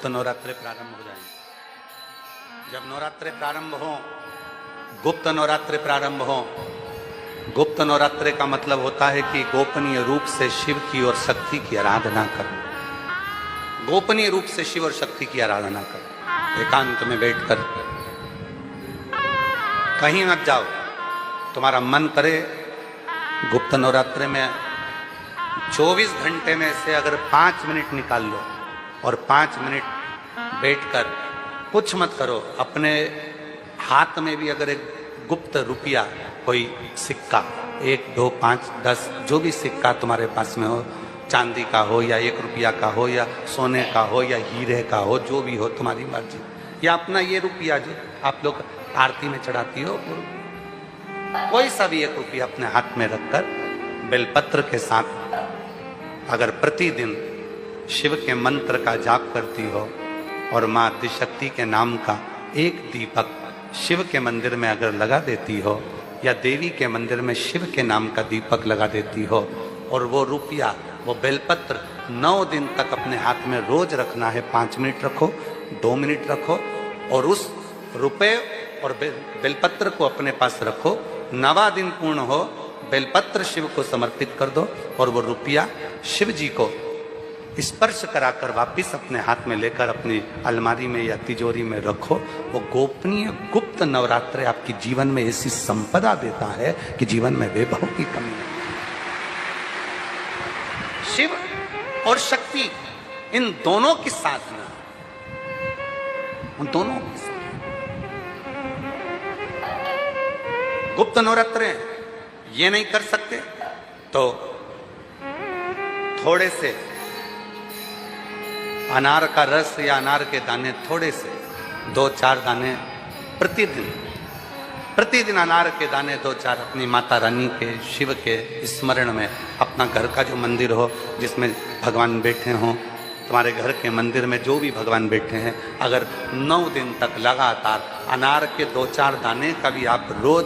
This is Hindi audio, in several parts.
गुप्त नवरात्रे प्रारंभ हो जाएंगे। जब नवरात्रे प्रारंभ हो, गुप्त नवरात्रे प्रारंभ हो, गुप्त नवरात्रे का मतलब होता है कि गोपनीय रूप से शिव की और शक्ति की आराधना करो। गोपनीय रूप से शिव और शक्ति की आराधना करो। एकांत में बैठकर कहीं मत जाओ। तुम्हारा मन करे गुप्त नवरात्रे में 24 घंटे में से अगर 5 मिनट निकाल लो और 5 मिनट बैठकर कुछ मत करो। अपने हाथ में भी अगर एक गुप्त रुपया, कोई सिक्का, 1, 2, 5, 10 जो भी सिक्का तुम्हारे पास में हो, चांदी का हो या 1 रुपया का हो या सोने का हो या हीरे का हो, जो भी हो तुम्हारी मर्जी, या अपना ये रुपया जो आप लोग आरती में चढ़ाती हो, कोई सा भी 1 रुपया अपने हाथ में रखकर बेलपत्र के साथ अगर प्रतिदिन शिव के मंत्र का जाप करती हो और माँ आदिशक्ति के नाम का एक दीपक शिव के मंदिर में अगर लगा देती हो या देवी के मंदिर में शिव के नाम का दीपक लगा देती हो और वो रुपया, वो बेलपत्र 9 दिन तक अपने हाथ में रोज रखना है। 5 मिनट रखो, 2 मिनट रखो और उस रुपये और बेलपत्र को अपने पास रखो। 9वां दिन पूर्ण हो, बेलपत्र शिव को समर्पित कर दो और वो रुपया शिव जी को स्पर्श कराकर वापिस अपने हाथ में लेकर अपनी अलमारी में या तिजोरी में रखो। वो गोपनीय गुप्त नवरात्रे आपकी जीवन में ऐसी संपदा देता है कि जीवन में वैभव की कमी नहीं। शिव और शक्ति, इन दोनों की साधना, उन दोनों की साधना। गुप्त नवरात्रे ये नहीं कर सकते तो थोड़े से अनार का रस या अनार के दाने, थोड़े से 2-4 दाने प्रतिदिन अनार के दाने 2-4 अपनी माता रानी के, शिव के स्मरण में, अपना घर का जो मंदिर हो जिसमें भगवान बैठे हों, तुम्हारे घर के मंदिर में जो भी भगवान बैठे हैं, अगर 9 दिन तक लगातार अनार के 2-4 दाने का भी आप रोज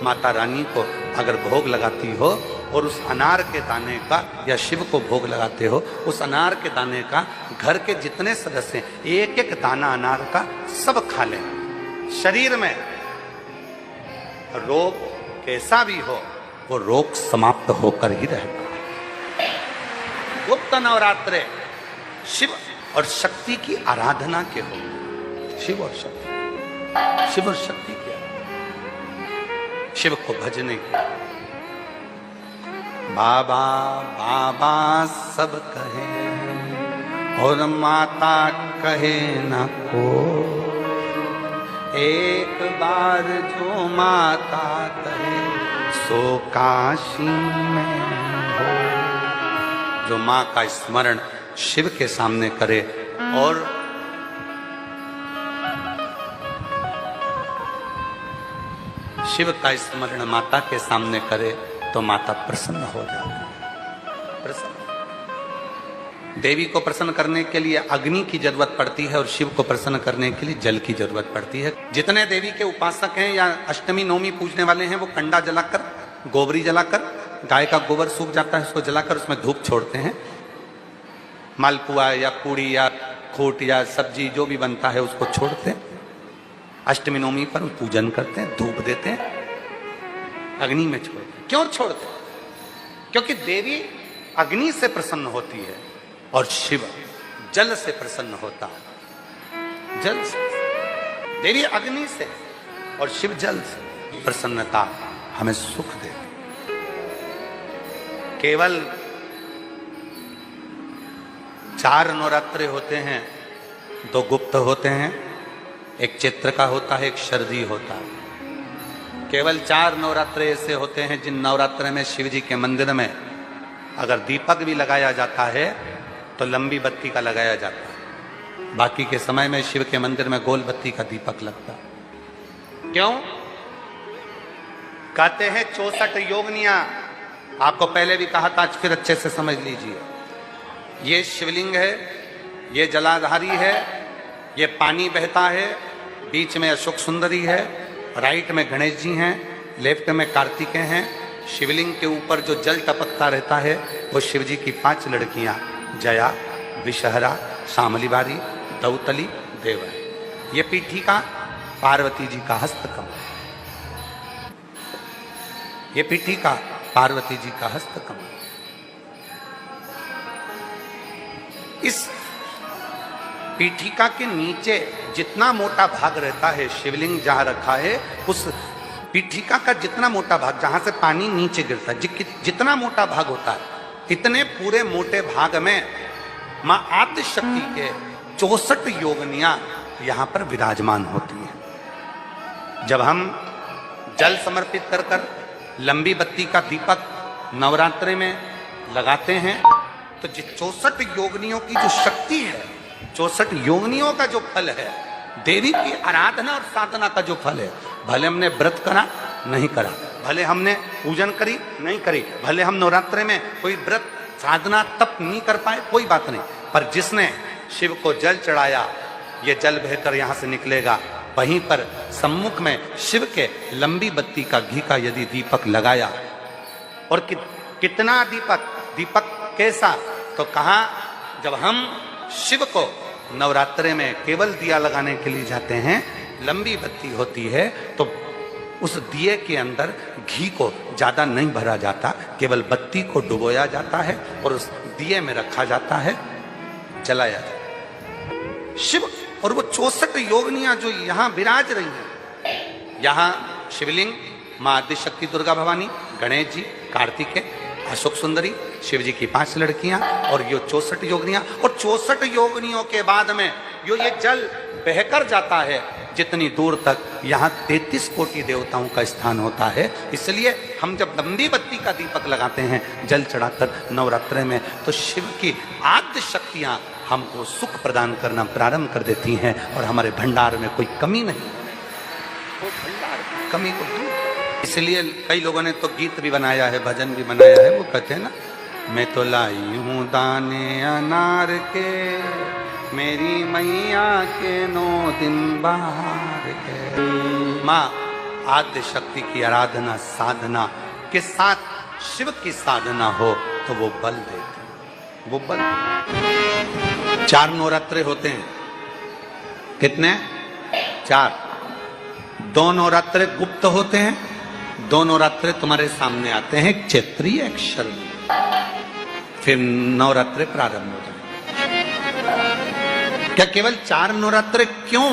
माता रानी को अगर भोग लगाती हो और उस अनार के दाने का या शिव को भोग लगाते हो, उस अनार के दाने का घर के जितने सदस्य 1-1 दाना अनार का सब खा लें। शरीर में रोग कैसा भी हो वो रोग समाप्त होकर ही रहेगा। गुप्त नवरात्रे शिव और शक्ति की आराधना के हो। शिव और शक्ति, शिव और शक्ति की, शिव को भजने की। बाबा बाबा सब कहे और माता कहे न को, एक बार जो माता कहे सो काशी में हो। जो माँ का स्मरण शिव के सामने करे और शिव का स्मरण माता के सामने करे तो माता प्रसन्न हो जाती है। प्रसन्न। देवी को प्रसन्न करने के लिए अग्नि की जरूरत पड़ती है और शिव को प्रसन्न करने के लिए जल की जरूरत पड़ती है। जितने देवी के उपासक हैं या अष्टमी नवमी पूजने वाले हैं, वो कंडा जलाकर, गोबरी जलाकर, गाय का गोबर सूख जाता है उसको जलाकर उसमें धूप छोड़ते हैं। मालपुआ या पूड़ी या खोट या सब्जी जो भी बनता है उसको छोड़ते हैं। अष्टमी नवमी पर पूजन करते हैं, धूप देते हैं, अग्नि में छोड़ते हैं। क्यों छोड़ते हैं? क्योंकि देवी अग्नि से प्रसन्न होती है और शिव जल से प्रसन्न होता है। जल से, देवी अग्नि से और शिव जल से प्रसन्नता हमें सुख देती। केवल 4 नवरात्रे होते हैं, 2 गुप्त होते हैं, एक चित्र का होता है, एक शरदी होता है। केवल 4 नवरात्रे ऐसे होते हैं जिन नवरात्रे में शिव जी के मंदिर में अगर दीपक भी लगाया जाता है तो लंबी बत्ती का लगाया जाता है। बाकी के समय में शिव के मंदिर में गोल बत्ती का दीपक लगता है। क्यों? कहते हैं 64 योगनियां। आपको पहले भी कहा था, आज फिर अच्छे से समझ लीजिए। ये शिवलिंग है, ये जलाधारी है, ये पानी बहता है, बीच में अशोक सुंदरी है, राइट में गणेश जी हैं, लेफ्ट में कार्तिकेय हैं। शिवलिंग के ऊपर जो जल टपकता रहता है वो शिव जी की 5 लड़कियां, जया, विषहरा, शामलीबारी, दौतली देव है। ये पीठिका पार्वती जी का हस्तकमल, ये पीठिका पार्वती जी का हस्तकमल। इस पीठिका के नीचे जितना मोटा भाग रहता है, शिवलिंग जहां रखा है, उस पीठिका का जितना मोटा भाग, जहां से पानी नीचे गिरता है, जितना मोटा भाग होता है, इतने पूरे मोटे भाग में मां आद्य शक्ति के 64 योगिनियां यहां पर विराजमान होती हैं। जब हम जल समर्पित कर कर लंबी बत्ती का दीपक नवरात्रि में लगाते हैं, तो 64 योगिनियों की जो शक्ति है, 64 योगिनियों का जो फल है, देवी की आराधना और साधना का जो फल है, भले हमने व्रत करा नहीं करा, भले हमने पूजन करी नहीं करी, भले हम नवरात्रि में कोई व्रत साधना तप नहीं कर पाए, कोई बात नहीं, पर जिसने शिव को जल चढ़ाया, ये जल बहकर यहां से निकलेगा। वहीं पर सम्मुख में शिव के लंबी बत्ती का घी का यदि दीपक लगाया, और कितना दीपक कैसा, तो कहा जब हम शिव को नवरात्रि में केवल दिया लगाने के लिए जाते हैं, लंबी बत्ती होती है, तो उस दिए के अंदर घी को ज्यादा नहीं भरा जाता, केवल बत्ती को डुबोया जाता है और उस दिए में रखा जाता है, जलाया जाता है। शिव और वो 64 योगिनियां जो यहां विराज रही हैं, यहां शिवलिंग मां आदिशक्ति दुर्गा भवानी, गणेश जी, कार्तिकेय, अशोक सुंदरी, शिव जी की 5 लड़कियां और ये 64 योगिनियां, और 64 योगिनियों के बाद में जो ये जल बहकर जाता है जितनी दूर तक, यहाँ 33 कोटि देवताओं का स्थान होता है। इसलिए हम जब लंबी बत्ती का दीपक लगाते हैं जल चढ़ाकर नवरात्रि में, तो शिव की आद्य शक्तियां हमको सुख प्रदान करना प्रारंभ कर देती हैं और हमारे भंडार में कोई कमी नहीं, वो भंडार की कमी को दूर। इसलिए कई लोगों ने तो गीत भी बनाया है, भजन भी बनाया है, वो कहते हैं ना, मैं तो लाई हूं दाने अनार के, मेरी मैया के 9 दिन बाहर के। माँ आद्य शक्ति की आराधना साधना के साथ शिव की साधना हो तो वो बल देते हैं, वो बल। 4 नवरात्रे होते हैं, कितने? 4। 2 नवरात्रे गुप्त होते हैं, 2 नवरात्रे तुम्हारे सामने आते हैं, एक चैत्रीय एक शरणी, फिर नवरात्रे प्रारंभ होते हैं। क्या केवल 4 नवरात्रे क्यों?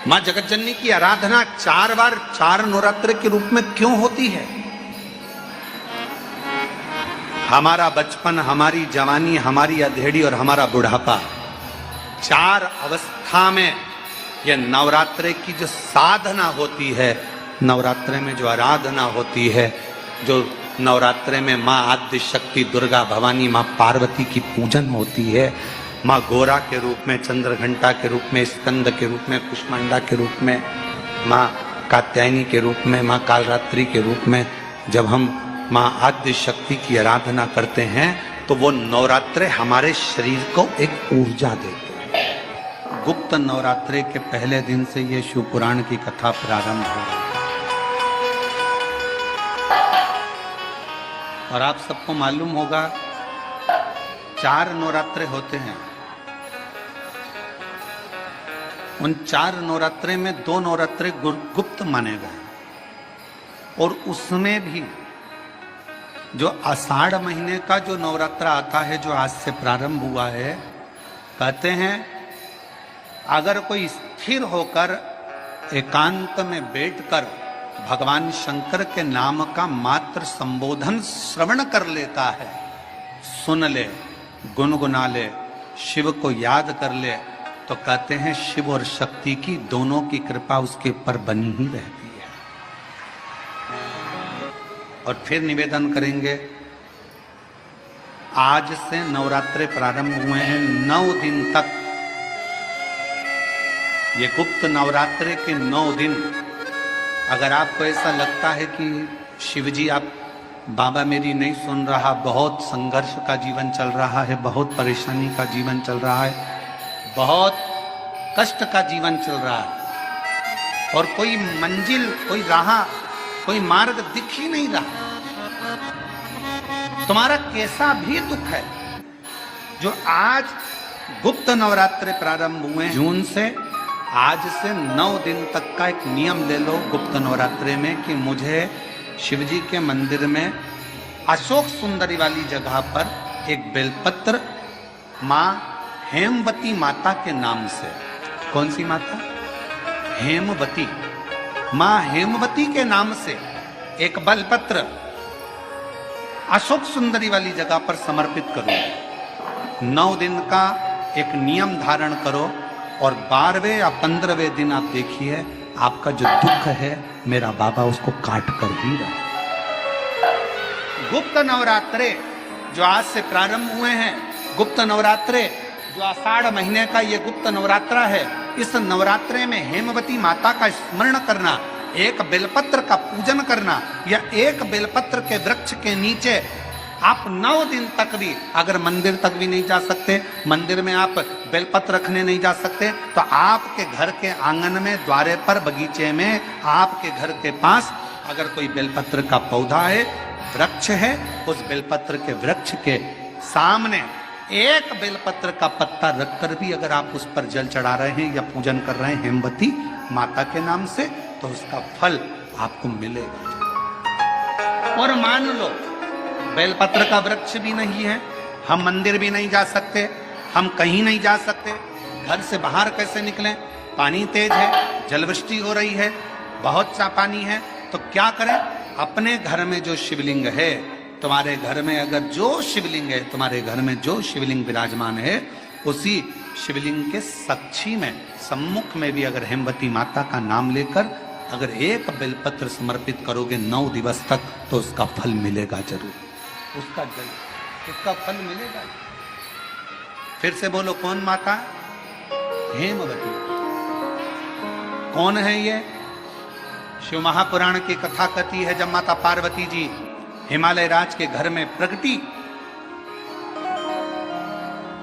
मां जगत जननी की आराधना 4 बार 4 नवरात्रे के रूप में क्यों होती है? हमारा बचपन, हमारी जवानी, हमारी अधेड़ी और हमारा बुढ़ापा, 4 अवस्था में यह नवरात्रे की जो साधना होती है, नवरात्रे में जो आराधना होती है, जो नवरात्रे में मां आद्य शक्ति दुर्गा भवानी मां पार्वती की पूजन होती है, मां गोरा के रूप में, चंद्रघंटा के रूप में, स्कंद के रूप में, कुष्मांडा के रूप में, मां कात्यायनी के रूप में, मां कालरात्रि के रूप में, जब हम मां आद्य शक्ति की आराधना करते हैं तो वो नवरात्रे हमारे शरीर को एक ऊर्जा देते हैं। गुप्त नवरात्रे के पहले दिन से ये शिव पुराण की कथा प्रारंभ हो रही है। और आप सबको मालूम होगा 4 नवरात्रे होते हैं, उन 4 नवरात्रे में 2 नवरात्रे गुप्त माने गए, और उसमें भी जो आषाढ़ महीने का जो नवरात्रा आता है, जो आज से प्रारंभ हुआ है, कहते हैं अगर कोई स्थिर होकर एकांत में बैठकर भगवान शंकर के नाम का मात्र संबोधन श्रवण कर लेता है, सुन ले, गुनगुना ले, शिव को याद कर ले, तो कहते हैं शिव और शक्ति की दोनों की कृपा उसके ऊपर बनी ही रहती है। और फिर निवेदन करेंगे, आज से नवरात्रे प्रारंभ हुए हैं, 9 दिन तक, ये गुप्त नवरात्रे के 9 दिन, अगर आपको ऐसा लगता है कि शिवजी आप बाबा मेरी नहीं सुन रहा, बहुत संघर्ष का जीवन चल रहा है, बहुत परेशानी का जीवन चल रहा है, बहुत कष्ट का जीवन चल रहा है, और कोई मंजिल, कोई राह, कोई मार्ग दिख ही नहीं रहा, तुम्हारा कैसा भी दुख है, जो आज गुप्त नवरात्रि प्रारंभ हुए जून से। आज से 9 दिन तक का एक नियम ले लो गुप्त नवरात्रि में कि मुझे शिवजी के मंदिर में अशोक सुंदरी वाली जगह पर एक बेलपत्र माँ हेमवती माता के नाम से, कौन सी माता? हेमवती, माँ हेमवती के नाम से एक बेलपत्र अशोक सुंदरी वाली जगह पर समर्पित करो। 9 दिन का एक नियम धारण करो और 12वें या 15वें दिन आप देखिए आपका जो दुख है मेरा बाबा उसको काट कर ही रहा। गुप्त नवरात्रे जो आज से प्रारंभ हुए हैं, गुप्त नवरात्रे जो आषाढ़ महीने का ये गुप्त नवरात्रा है, इस नवरात्रे में हेमवती माता का स्मरण करना, एक बेलपत्र का पूजन करना या एक बेलपत्र के वृक्ष के नीचे आप 9 दिन तक भी, अगर मंदिर तक भी नहीं जा सकते, मंदिर में आप बेलपत्र रखने नहीं जा सकते, तो आपके घर के आंगन में, द्वारे पर, बगीचे में, आपके घर के पास अगर कोई बेलपत्र का पौधा है, वृक्ष है, उस बेलपत्र के वृक्ष के सामने एक बेलपत्र का पत्ता रखकर भी अगर आप उस पर जल चढ़ा रहे हैं या पूजन कर रहे हैं हेमवती माता के नाम से, तो उसका फल आपको मिलेगा। और मान लो बेलपत्र का वृक्ष भी नहीं है, हम मंदिर भी नहीं जा सकते, हम कहीं नहीं जा सकते, घर से बाहर कैसे निकलें? पानी तेज है, जलवृष्टि हो रही है, बहुत सा पानी है, तो क्या करें? अपने घर में जो शिवलिंग है, तुम्हारे घर में अगर जो शिवलिंग है, तुम्हारे घर में जो शिवलिंग विराजमान है, उसी शिवलिंग के साक्षी में, सम्मुख में भी अगर हेमवती माता का नाम लेकर अगर एक बेलपत्र समर्पित करोगे 9 दिवस तक, तो उसका फल मिलेगा जरूर, उसका फल मिलेगा। फिर से बोलो, कौन माता? हेमवती। कौन है ये? शिव महापुराण की कथा कहती है, जब माता पार्वती जी हिमालय राज के घर में प्रगटी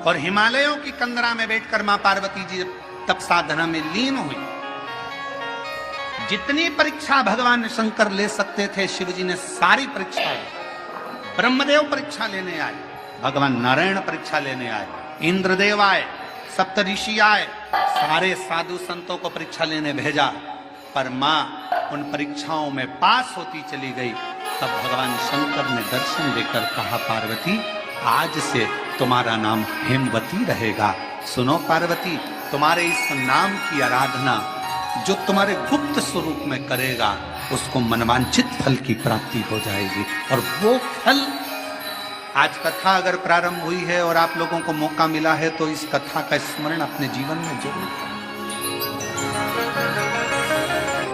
और हिमालयों की कंदरा में बैठकर मां पार्वती जी तप साधना में लीन हुई, जितनी परीक्षा भगवान शंकर ले सकते थे, शिव जी ने सारी परीक्षा ली। ब्रह्मदेव परीक्षा लेने आए, भगवान नारायण परीक्षा लेने आए, इंद्रदेव आए, सप्तऋषि आए, सारे साधु संतों को परीक्षा लेने भेजा, पर मां उन परीक्षाओं में पास होती चली गई। तब भगवान शंकर ने दर्शन देकर कहा, पार्वती आज से तुम्हारा नाम हेमवती रहेगा। सुनो पार्वती, तुम्हारे इस नाम की आराधना जो तुम्हारे गुप्त स्वरूप में करेगा, उसको मनवांछित फल की प्राप्ति हो जाएगी। और वो फल, आज कथा अगर प्रारंभ हुई है और आप लोगों को मौका मिला है, तो इस कथा का स्मरण अपने जीवन में जरूर करें।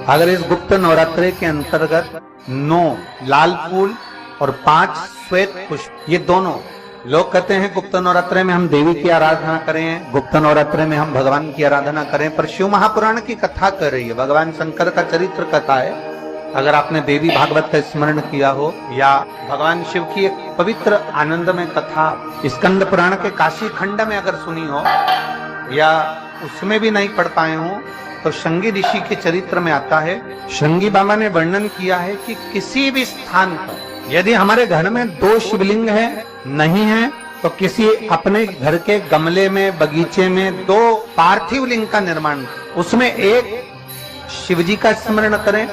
अगर इस गुप्त नवरात्रि के अंतर्गत 9 लाल फूल और 5 श्वेत पुष्प, ये दोनों, लोग कहते हैं गुप्त नवरात्रि में हम देवी की आराधना करें, गुप्त नवरात्रि में हम भगवान की आराधना करें, पर शिव महापुराण की कथा कर रही है, भगवान शंकर का चरित्र कथा है। अगर आपने देवी भागवत का स्मरण किया हो या भगवान शिव की एक पवित्र आनंदमय कथा स्कंद पुराण के काशी खंड में अगर सुनी हो या उसमें भी नहीं पढ़ पाए हो, तो शंगी ऋषि के चरित्र में आता है, शंगी बाबा ने वर्णन किया है कि किसी भी स्थान पर यदि हमारे घर में 2 शिवलिंग है, नहीं है, तो किसी अपने घर के गमले में, बगीचे में 2 पार्थिव लिंग का निर्माण, उसमें एक शिवजी का स्मरण करें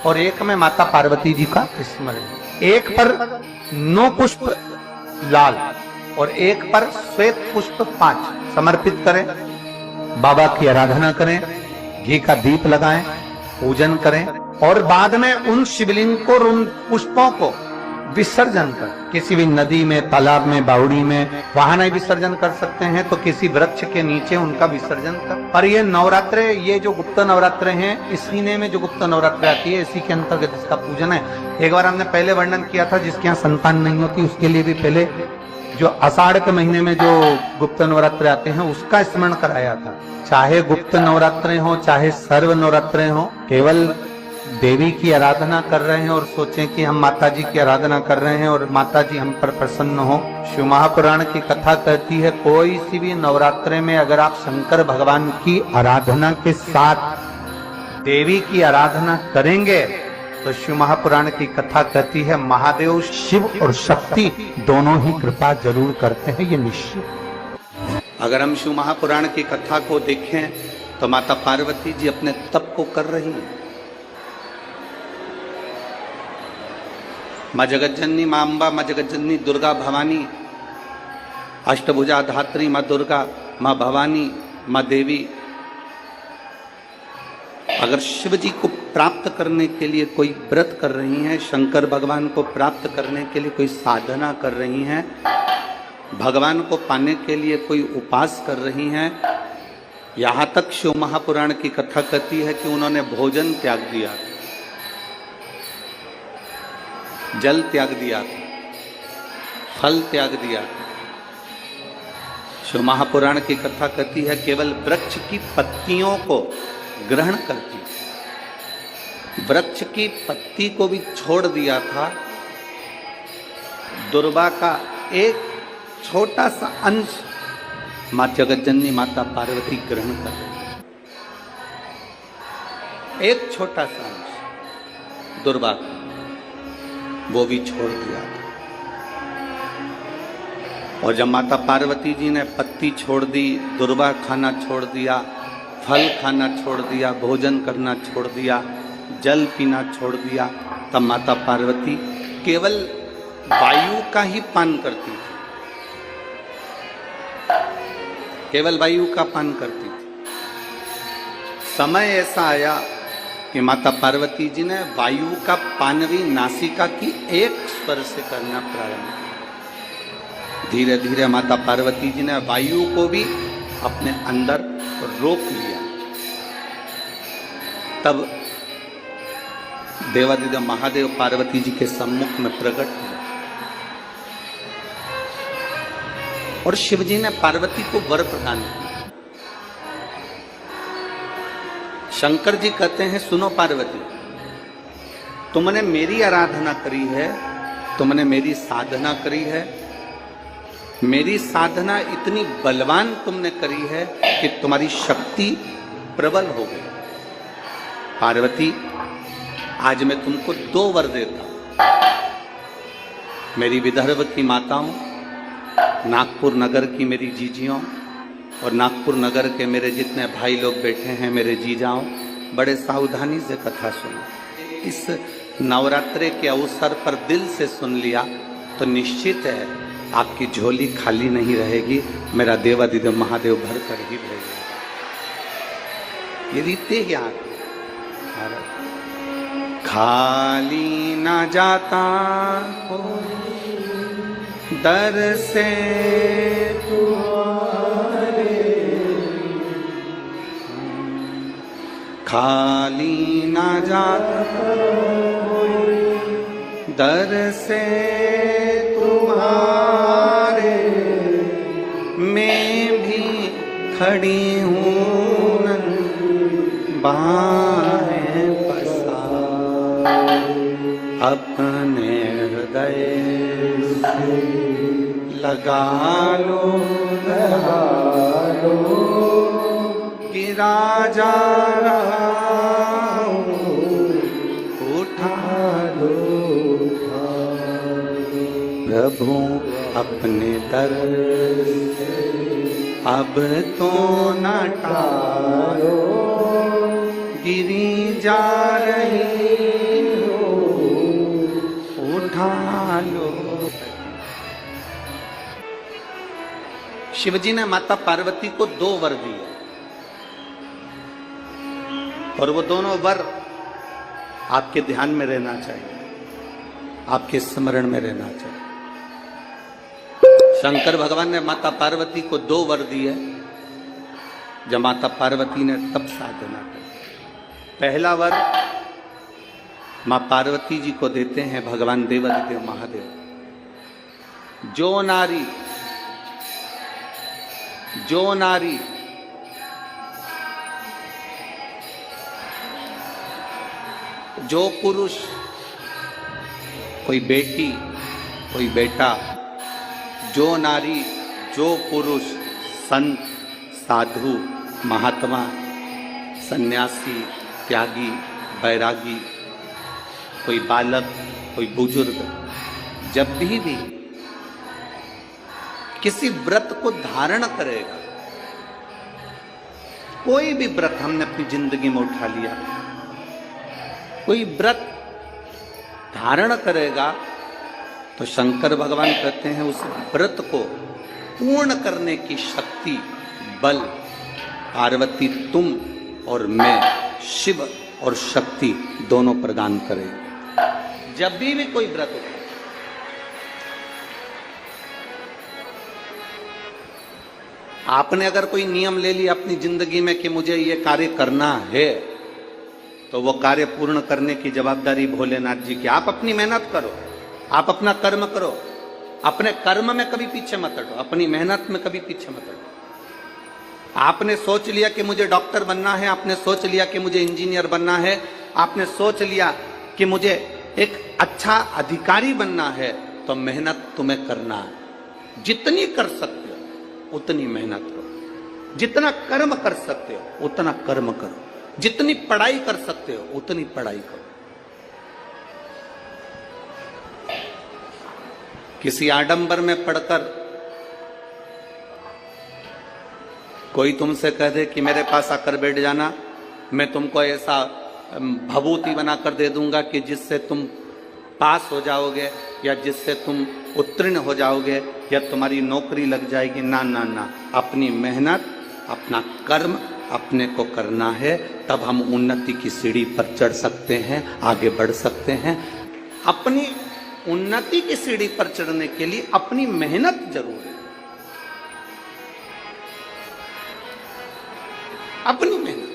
और एक में माता पार्वती जी का स्मरण। एक पर 9 पुष्प लाल और एक पर श्वेत पुष्प 5 समर्पित करें, बाबा की आराधना करें, घी का दीप लगाएं, पूजन करें और बाद में उन शिवलिंग को, उन पुष्पों को विसर्जन कर, किसी भी नदी में, तालाब में, बावड़ी में, वहां नहीं विसर्जन कर सकते हैं तो किसी वृक्ष के नीचे उनका विसर्जन कर। और ये नवरात्रे, ये जो गुप्त नवरात्रे हैं, इस महीने में जो गुप्त नवरात्रे आती है, इसी के अंतर्गत इसका पूजन है। एक बार हमने पहले वर्णन किया था, जिसके यहाँ संतान नहीं होती उसके लिए भी पहले जो आषाढ़ के महीने में जो गुप्त नवरात्रे आते हैं उसका स्मरण कराया था। चाहे गुप्त नवरात्रे हो, चाहे सर्व नवरात्रे हो, केवल देवी की आराधना कर रहे हैं और सोचें कि हम माता जी की आराधना कर रहे हैं और माता जी हम पर प्रसन्न हो। शिव महापुराण की कथा कहती है, कोई सी भी नवरात्रे में अगर आप शंकर भगवान की आराधना के साथ देवी की आराधना करेंगे, तो शिव महापुराण की कथा कहती है, महादेव शिव और शक्ति दोनों ही कृपा जरूर करते हैं, ये निश्चित। अगर हम शिव महापुराण की कथा को देखें तो माता पार्वती जी अपने तप को कर रही हैं। माँ जगज्जननी, माँ अम्बा, माँ जगज्जननी दुर्गा भवानी, अष्टभुजा धात्री माँ दुर्गा, माँ भवानी, माँ देवी अगर शिव जी को प्राप्त करने के लिए कोई व्रत कर रही हैं, शंकर भगवान को प्राप्त करने के लिए कोई साधना कर रही हैं, भगवान को पाने के लिए कोई उपास कर रही हैं, यहाँ तक शिव महापुराण की कथा कहती है कि उन्होंने भोजन त्याग दिया, जल त्याग दिया, फल त्याग दिया। शिव महापुराण की कथा कहती है केवल वृक्ष की पत्तियों को ग्रहण करती, वृक्ष की पत्ती को भी छोड़ दिया था। दुर्वा का एक छोटा सा अंश मां जगज्जननी माता पार्वती ग्रहण कर रही है, एक छोटा सा अंश दुर्वा का, वो भी छोड़ दिया था। और जब माता पार्वती जी ने पत्ती छोड़ दी, दुर्वा खाना छोड़ दिया, फल खाना छोड़ दिया, भोजन करना छोड़ दिया, जल पीना छोड़ दिया, तब माता पार्वती केवल वायु का ही पान करती थी, केवल वायु का पान करती थी। समय ऐसा आया कि माता पार्वती जी ने वायु का पान भी नासिका की एक स्वर से करना प्रारंभ किया। धीरे धीरे माता पार्वती जी ने वायु को भी अपने अंदर रोक लिया। तब देवादिदेव महादेव पार्वती जी के सम्मुख में प्रकट हुए और शिव जी ने पार्वती को वर प्रदान किया। शंकर जी कहते हैं, सुनो पार्वती, तुमने मेरी आराधना करी है, तुमने मेरी साधना करी है, मेरी साधना इतनी बलवान तुमने करी है कि तुम्हारी शक्ति प्रबल हो गई। पार्वती, आज मैं तुमको 2 वर देता हूं। मेरी विदर्भ की माताओं, नागपुर नगर की मेरी जीजियों और नागपुर नगर के मेरे जितने भाई लोग बैठे हैं, मेरे जीजाओं, बड़े सावधानी से कथा सुनो। इस नवरात्रे के अवसर पर दिल से सुन लिया तो निश्चित है आपकी झोली खाली नहीं रहेगी, मेरा देवादिदेव महादेव भर कर ही भेजेगा। ये रीते ही आगे खाली ना जाता दर से तुम्हारे, खाली ना जाता दर से तुम्हारे, मैं भी खड़ी हूँ बाहें पसार, अपने हृदय से लगा लो गिरा जा रहा हूँ, उठा लो प्रभु अपने दर से, अब तो न टालो, गिरी जा रही हो, उठा लो। शिवजी ने माता पार्वती को 2 वर दिए और वो दोनों वर आपके ध्यान में रहना चाहिए, आपके स्मरण में रहना चाहिए। शंकर भगवान ने माता पार्वती को 2 वर दिए जब माता पार्वती ने तप साधना की। पहला वर मां पार्वती जी को देते हैं भगवान देवादिदेव महादेव, जो नारी जो पुरुष, कोई बेटी कोई बेटा, जो नारी जो पुरुष, संत साधु महात्मा सन्यासी त्यागी बैरागी, कोई बालक कोई बुजुर्ग, जब भी किसी व्रत को धारण करेगा कोई भी व्रत हमने अपनी जिंदगी में उठा लिया, कोई व्रत धारण करेगा तो शंकर भगवान कहते हैं उस व्रत को पूर्ण करने की शक्ति, बल पार्वती तुम और मैं, शिव और शक्ति दोनों प्रदान करेगी। जब भी कोई व्रत उठे, आपने अगर कोई नियम ले लिया अपनी जिंदगी में कि मुझे ये कार्य करना है, तो वो कार्य पूर्ण करने की जवाबदारी भोलेनाथ जी की। आप अपनी मेहनत करो, आप अपना कर्म करो, अपने कर्म में कभी पीछे मत हटो, अपनी मेहनत में कभी पीछे मत हटो। आपने सोच लिया कि मुझे डॉक्टर बनना है, आपने सोच लिया कि मुझे इंजीनियर बनना है, आपने सोच लिया कि मुझे एक अच्छा अधिकारी बनना है, तो मेहनत तुम्हें करना है। जितनी कर सकते हो उतनी मेहनत करो, जितना कर्म कर सकते हो उतना कर्म करो, जितनी पढ़ाई कर सकते हो उतनी पढ़ाई करो। किसी आडंबर में पढ़कर कोई तुमसे कह दे कि मेरे पास आकर बैठ जाना, मैं तुमको ऐसा भभूति बनाकर दे दूंगा कि जिससे तुम पास हो जाओगे या जिससे तुम उत्तीर्ण हो जाओगे या तुम्हारी नौकरी लग जाएगी। ना ना ना, अपनी मेहनत, अपना कर्म अपने को करना है, तब हम उन्नति की सीढ़ी पर चढ़ सकते हैं, आगे बढ़ सकते हैं। अपनी उन्नति की सीढ़ी पर चढ़ने के लिए अपनी मेहनत जरूर है, अपनी मेहनत।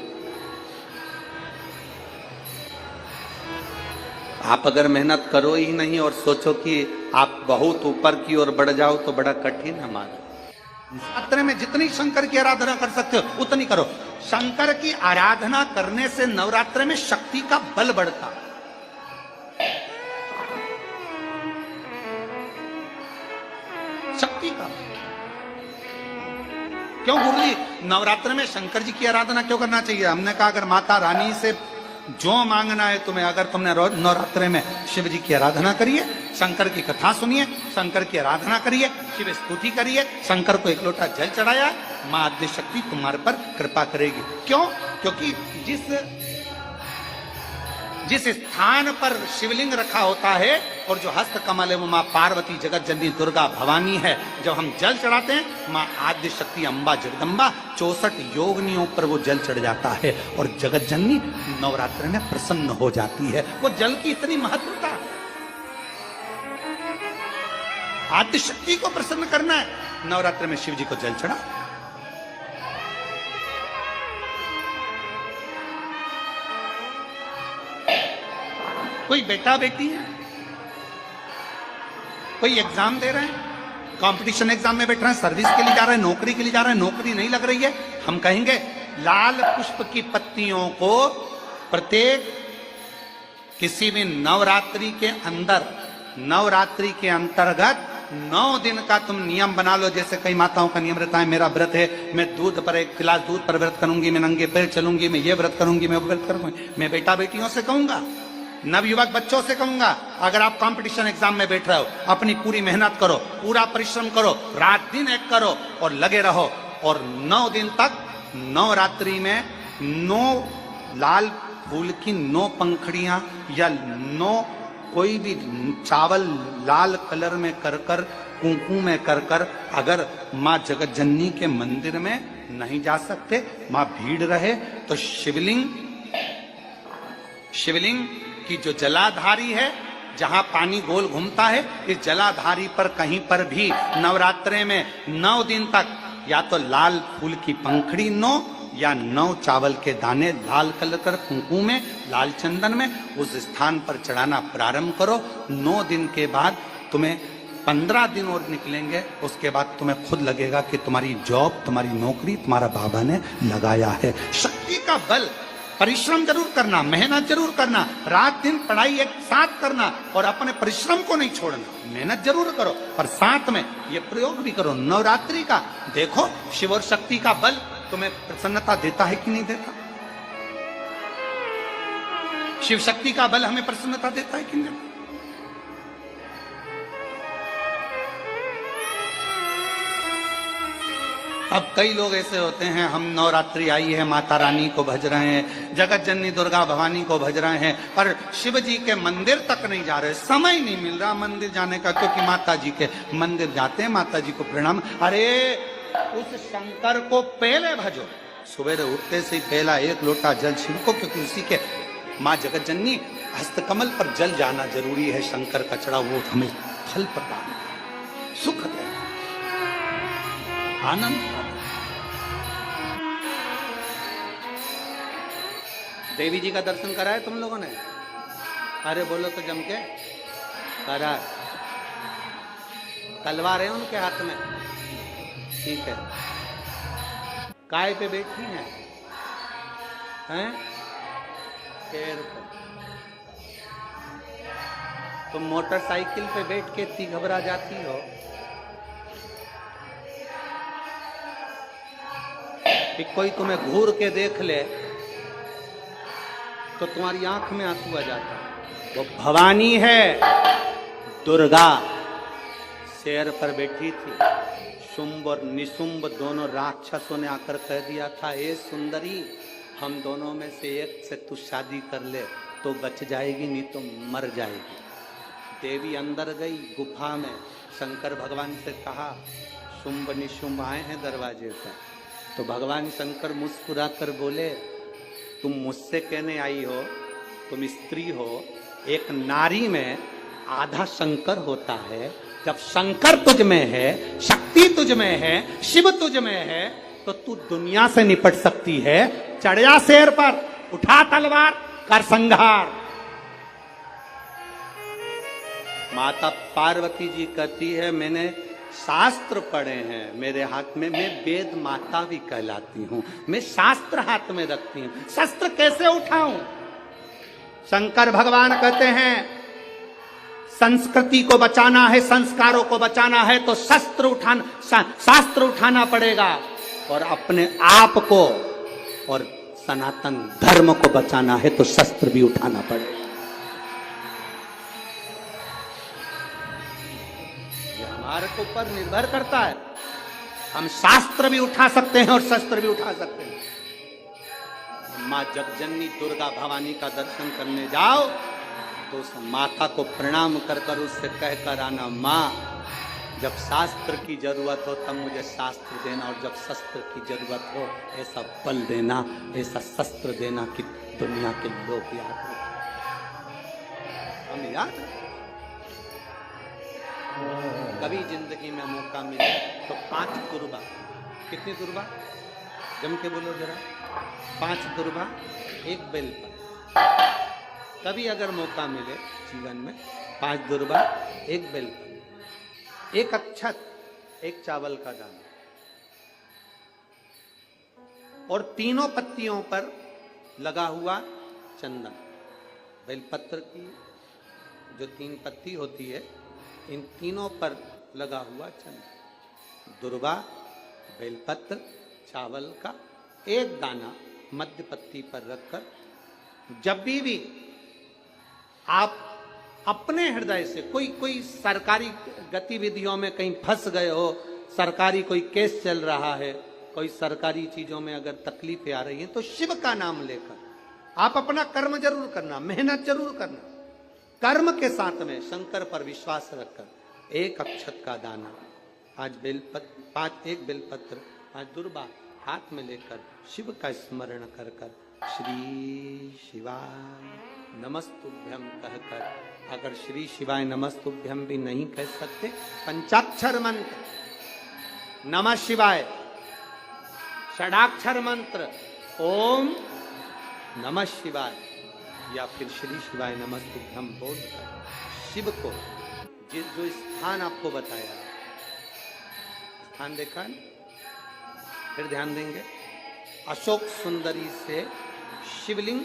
आप अगर मेहनत करो ही नहीं और सोचो कि आप बहुत ऊपर की ओर बढ़ जाओ तो बड़ा कठिन है हमारा। नवरात्र में जितनी शंकर की आराधना कर सकते हो उतनी करो। शंकर की आराधना करने से नवरात्र में शक्ति का बल बढ़ता। शक्ति का क्यों मुरली, नवरात्र में शंकर जी की आराधना क्यों करना चाहिए? हमने कहा अगर माता रानी से जो मांगना है तुम्हें, अगर तुमने नवरात्र में शिव जी की आराधना करिए, शंकर की कथा सुनिए, शंकर की आराधना करिए, शिव स्तुति करिए, शंकर को एक लोटा जल चढ़ाया, मां आद्य शक्ति तुम्हारे पर कृपा करेगी। क्यों? क्योंकि जिस स्थान पर शिवलिंग रखा होता है और जो हस्त कमल है वो मां पार्वती, जगत जननी दुर्गा भवानी है। जब हम जल चढ़ाते हैं, मां आद्य शक्ति अम्बा जगदम्बा 64 योगिनियों पर वो जल चढ़ जाता है और जगत जननी नवरात्र में प्रसन्न हो जाती है। वो जल की इतनी महत्वता। आद्य शक्ति को प्रसन्न करना है, नवरात्र में शिव जी को जल चढ़ा। कोई बेटा बेटी है, कोई एग्जाम दे रहे हैं, कंपटीशन एग्जाम में बैठ रहे हैं, सर्विस के लिए जा रहे हैं, नौकरी के लिए जा रहे हैं, नौकरी नहीं लग रही है, हम कहेंगे लाल पुष्प की पत्तियों को प्रत्येक किसी भी नवरात्रि के अंदर, नवरात्रि के अंतर्गत 9 दिन का तुम नियम बना लो। जैसे कई माताओं का नियम रहता है, मेरा व्रत है, मैं दूध पर, एक गिलास दूध पर व्रत करूंगी, मैं नंगे पैर चलूंगी, मैं ये व्रत करूंगी, मैं वो व्रत करूंगी। मैं बेटा बेटियों से कहूंगा, नवयुवक बच्चों से कहूंगा, अगर आप कंपटीशन एग्जाम में बैठ रहे हो, अपनी पूरी मेहनत करो, पूरा परिश्रम करो, रात दिन एक करो और लगे रहो। और 9 दिन तक नवरात्रि में 9 लाल फूल की 9 पंखड़ियां या 9 कोई भी चावल लाल कलर में कर कर, कुंकू में कर कर, अगर माँ जगत जननी के मंदिर में नहीं जा सकते, माँ भीड़ रहे, तो शिवलिंग की जो जलाधारी है, जहां पानी गोल घूमता है, इस जलाधारी पर कहीं पर भी नवरात्रे में 9 दिन तक या तो लाल फूल की पंखड़ी 9 या 9 चावल के दाने लाल कलर कर कुंकू में, लाल चंदन में उस स्थान पर चढ़ाना प्रारंभ करो। 9 दिन के बाद तुम्हें 15 दिन और निकलेंगे, उसके बाद तुम्हें खुद लगेगा कि तुम्हारी जॉब, तुम्हारी नौकरी तुम्हारा बाबा ने लगाया है। शक्ति का बल, परिश्रम जरूर करना, मेहनत जरूर करना, रात दिन पढ़ाई एक साथ करना और अपने परिश्रम को नहीं छोड़ना। मेहनत जरूर करो पर साथ में ये प्रयोग भी करो नवरात्रि का। देखो शिव और शक्ति का बल तुम्हें प्रसन्नता देता है कि नहीं देता? शिव शक्ति का बल हमें प्रसन्नता देता है कि नहीं? अब कई लोग ऐसे होते हैं, हम नवरात्रि आई है, माता रानी को भज रहे हैं, जगत जननी दुर्गा भवानी को भज रहे हैं, पर शिव जी के मंदिर तक नहीं जा रहे, समय नहीं मिल रहा मंदिर जाने का, क्योंकि माता जी के मंदिर जाते हैं, माता जी को प्रणाम। अरे उस शंकर को पहले भजो, सुबह उठते से पहला एक लोटा जल शिव को, क्योंकि उसी के माँ जगत जननी हस्तकमल पर जल जाना जरूरी है। शंकर का चढ़ा वो हमें फल प्रदान, सुख दे, आनंद। देवी जी का दर्शन करा है तुम लोगों ने? अरे बोलो तो जम के करा। तलवार है उनके हाथ में, ठीक है। काय पे बैठी हैं? शेर पे। तुम मोटरसाइकिल पे बैठ के इतनी घबरा जाती हो कि कोई तुम्हें घूर के देख ले तो तुम्हारी आंख में आंसू आ जाता है। वो भवानी है, दुर्गा शेर पर बैठी थी। शुंभ और निशुंभ दोनों राक्षसों ने आकर कह दिया था, ए सुंदरी, हम दोनों में से एक से तू शादी कर ले तो बच जाएगी, नहीं तो मर जाएगी। देवी अंदर गई गुफा में, शंकर भगवान से कहा, शुंभ निशुंभ आए हैं दरवाजे पर। तो भगवान शंकर मुस्कुरा कर बोले, तुम मुझसे कहने आई हो, तुम स्त्री हो, एक नारी में आधा शंकर होता है। जब शंकर तुझ में है, शक्ति तुझ में है, शिव तुझ में है, तो तू दुनिया से निपट सकती है। चढ़ जा शेर पर, उठा तलवार, कर संहार। माता पार्वती जी कहती है, मैंने शास्त्र पढ़े हैं मेरे हाथ में, मैं वेद माता भी कहलाती हूं, मैं शास्त्र हाथ में रखती हूं, शस्त्र कैसे उठाऊं? शंकर भगवान कहते हैं, संस्कृति को बचाना है, संस्कारों को बचाना है तो शास्त्र उठाना पड़ेगा, और अपने आप को और सनातन धर्म को बचाना है तो शस्त्र भी उठाना पड़ेगा। हमारे ऊपर निर्भर करता है, हम शास्त्र भी उठा सकते हैं और शस्त्र भी उठा सकते हैं। माँ जगजननी दुर्गा भवानी का दर्शन करने जाओ तो उस माता को प्रणाम कर कर उससे कहकर आना, माँ जब शास्त्र की जरूरत हो तब मुझे शास्त्र देना, और जब शस्त्र की जरूरत हो ऐसा बल देना, ऐसा शस्त्र देना कि दुनिया के लोग याद रखें। हम याद रखें। कभी जिंदगी में मौका मिले तो 5 दुर्बा, कितनी दुर्बा जम के बोलो जरा, 5 दुर्बा 1 बेलपत्र। कभी अगर मौका मिले जीवन में 5 दुर्बा 1 बेलपत्र, 1 अक्षत, 1 चावल का दाना, और तीनों पत्तियों पर लगा हुआ चंदन। बेलपत्र की जो 3 पत्ती होती है, इन तीनों पर लगा हुआ चंदन, दुर्वा, बेलपत्र, चावल का 1 दाना मध्य पत्ती पर रखकर, जब भी आप अपने हृदय से कोई सरकारी गतिविधियों में कहीं फंस गए हो, सरकारी कोई केस चल रहा है, कोई सरकारी चीजों में अगर तकलीफें आ रही हैं, तो शिव का नाम लेकर आप अपना कर्म जरूर करना, मेहनत जरूर करना। कर्म के साथ में शंकर पर विश्वास रखकर 1 अक्षत का दाना, 1 बेलपत्र, 5 दुर्बा हाथ में लेकर शिव का स्मरण कर कर श्री शिवाय नमस्तुभ्यम कहकर, अगर श्री शिवाय नमस्तुभ्यम भी नहीं कह सकते, पंचाक्षर मंत्र नमः शिवाय, षडाक्षर मंत्र ओम नमः शिवाय, या फिर श्री शिवाय नमस्तुभ्यम बोलकर शिव को जो स्थान आपको बताया, स्थान देखा है, फिर ध्यान देंगे, अशोक सुंदरी से शिवलिंग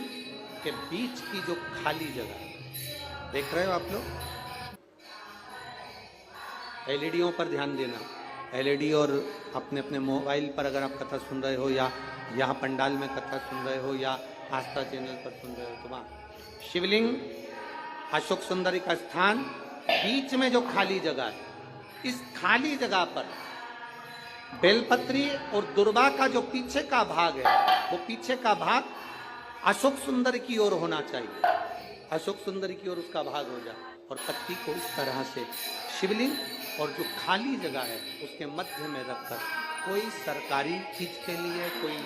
के बीच की जो खाली जगह देख रहे हो आप लोग, एलईडीओं पर ध्यान देना। एलईडी और अपने अपने मोबाइल पर अगर आप कथा सुन रहे हो, या यहाँ पंडाल में कथा सुन रहे हो, या आस्था चैनल पर सुन रहे हो, तो वहाँ शिवलिंग, अशोक सुंदरी का स्थान, बीच में जो खाली जगह है, इस खाली जगह पर बेलपत्री और दुर्वा का जो पीछे का भाग है, वो पीछे का भाग अशोक सुंदर की ओर होना चाहिए, अशोक सुंदर की ओर उसका भाग हो जाए। और पत्ती को इस तरह से शिवलिंग और जो खाली जगह है उसके मध्य में रखकर कोई सरकारी चीज के लिए, कोई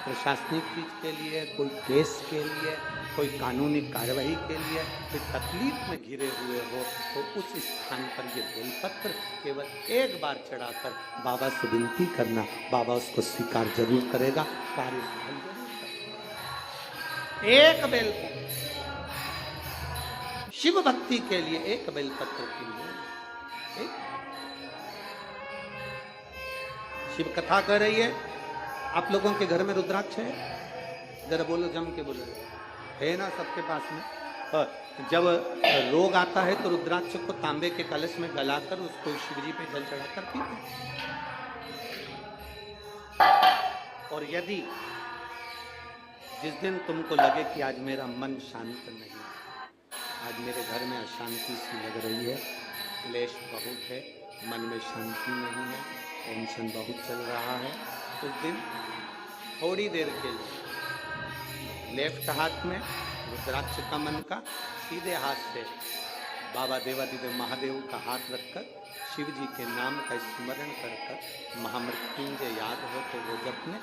प्रशासनिक चीज के लिए, कोई केस के लिए, कोई कानूनी कार्रवाई के लिए, कोई तकलीफ में घिरे हुए हो, तो उस स्थान पर ये बेलपत्र केवल एक बार चढ़ाकर बाबा से विनती करना, बाबा उसको स्वीकार जरूर करेगा, कार्य जरूर करेगा। एक बेलपत्र शिव भक्ति के लिए, एक बेलपत्र के लिए। शिव कथा कह रही है, आप लोगों के घर में रुद्राक्ष है? जरा बोलो, जम के बोलो, है ना सबके पास में? जब रोग आता है तो रुद्राक्ष को तांबे के कलश में गलाकर उसको शिवजी पे जल चढ़ाकर पीते। और यदि जिस दिन तुमको लगे कि आज मेरा मन शांत नहीं, आज मेरे घर में अशांति सी लग रही है, क्लेश बहुत है, मन में शांति नहीं है, टेंशन बहुत चल रहा है, उस दिन थोड़ी देर के लिए लेफ्ट हाथ में रुद्राक्ष का मन का, सीधे हाथ से बाबा देवादिदेव महादेव का हाथ रखकर शिव जी के नाम का स्मरण कर कर महामृत्युंजय याद हो तो वो जपने,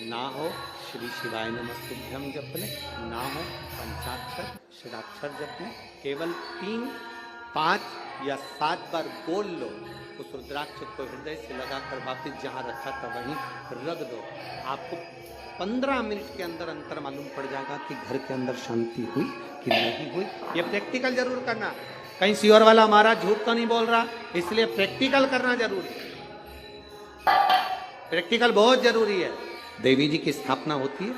ना हो श्री शिवाय नमस्तुभ्यम जपने, ना हो पंचाक्षर षडाक्षर जपने। केवल 3, 5 या 7 बार बोल लो, उस रुद्राक्ष को हृदय से लगाकर वापिस जहाँ रखा था वहीं रख दो। आपको 15 मिनट के अंदर अंतर मालूम पड़ जाएगा कि घर के अंदर शांति हुई कि नहीं हुई। ये प्रैक्टिकल जरूर करना, कहीं सियोर वाला हमारा झूठ तो नहीं बोल रहा, इसलिए प्रैक्टिकल करना जरूरी है, प्रैक्टिकल बहुत जरूरी है। देवी जी की स्थापना होती है,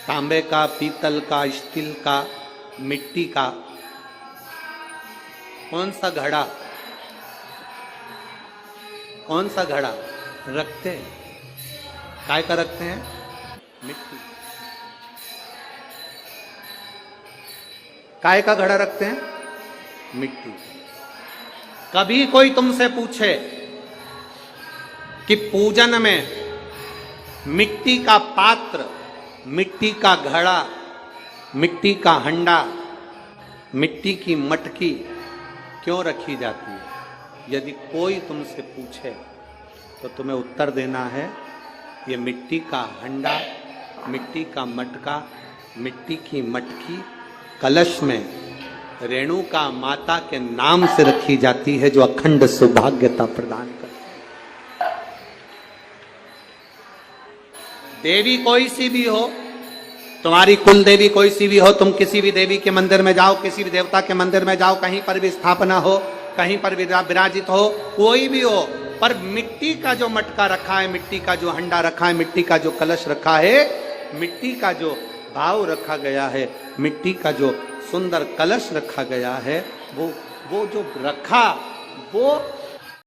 तांबे का, पीतल का, स्टील का, मिट्टी का, कौन सा घड़ा, कौन सा घड़ा रखते हैं? काय का रखते हैं? मिट्टी। काय का घड़ा रखते हैं? मिट्टी। कभी कोई तुमसे पूछे कि पूजन में मिट्टी का पात्र, मिट्टी का घड़ा, मिट्टी का हंडा, मिट्टी की मटकी क्यों रखी जाती है? यदि कोई तुमसे पूछे तो तुम्हें उत्तर देना है, ये मिट्टी का हंडा, मिट्टी का मटका, मिट्टी की मटकी कलश में रेणुका माता के नाम से रखी जाती है, जो अखंड सौभाग्यता प्रदान करती है। देवी कोई सी भी हो, तुम्हारी कुल देवी कोई सी भी हो, तुम किसी भी देवी के मंदिर में जाओ, किसी भी देवता के मंदिर में जाओ, कहीं पर भी स्थापना हो, कहीं पर भी विराजित हो, कोई भी हो, पर मिट्टी का जो मटका रखा है, मिट्टी का जो हंडा रखा है, मिट्टी का जो कलश रखा है, मिट्टी का जो भाव रखा गया है, मिट्टी का जो सुंदर कलश रखा गया है, वो जो रखा, वो